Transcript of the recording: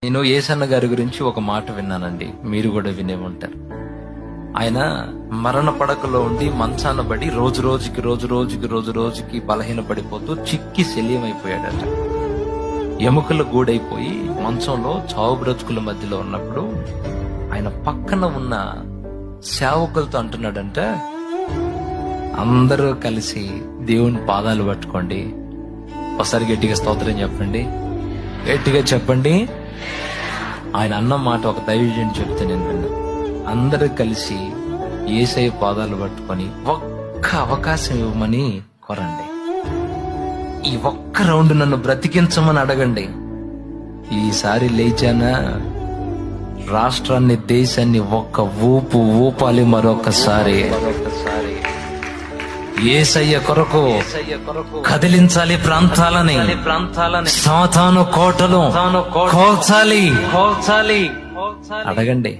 నేను యేసన్న గారి గురించి ఒక మాట విన్నానండి, మీరు కూడా వినే ఉంటారు. ఆయన మరణ పడకలో ఉండి మంచాన పడి రోజు రోజుకి బలహీన పడిపోతూ చిక్కి శల్యమైపోయాడట. ఎముకలు గూడైపోయి మంచంలో చావు బ్రతుకుల మధ్యలో ఉన్నప్పుడు ఆయన పక్కన ఉన్న సేవకులతో అంటున్నాడంట, అందరూ కలిసి దేవుని పాదాలు పట్టుకోండి. ఒకసారి గట్టిగా స్తోత్రం చెప్పండి, గట్టిగా చెప్పండి. ఆయన అన్న మాట ఒక దైవజనుడు చెప్తే నేను విన్నా. అందరూ కలిసి యేసయ్య పాదాలు పట్టుకొని ఒక్క అవకాశం ఇవ్వమని కోరండి. ఈ ఒక్క రౌండ్ నన్ను బ్రతికించమని అడగండి. ఈసారి లేచానా రాష్ట్రాన్ని, దేశాన్ని ఒక్క ఊపు ఊపాలి మరొకసారి. యేసయ్య కొరకు కదిలించాలి ప్రాంతాలని, సాతాను కోటలు కోల్చాలి. అడగండి.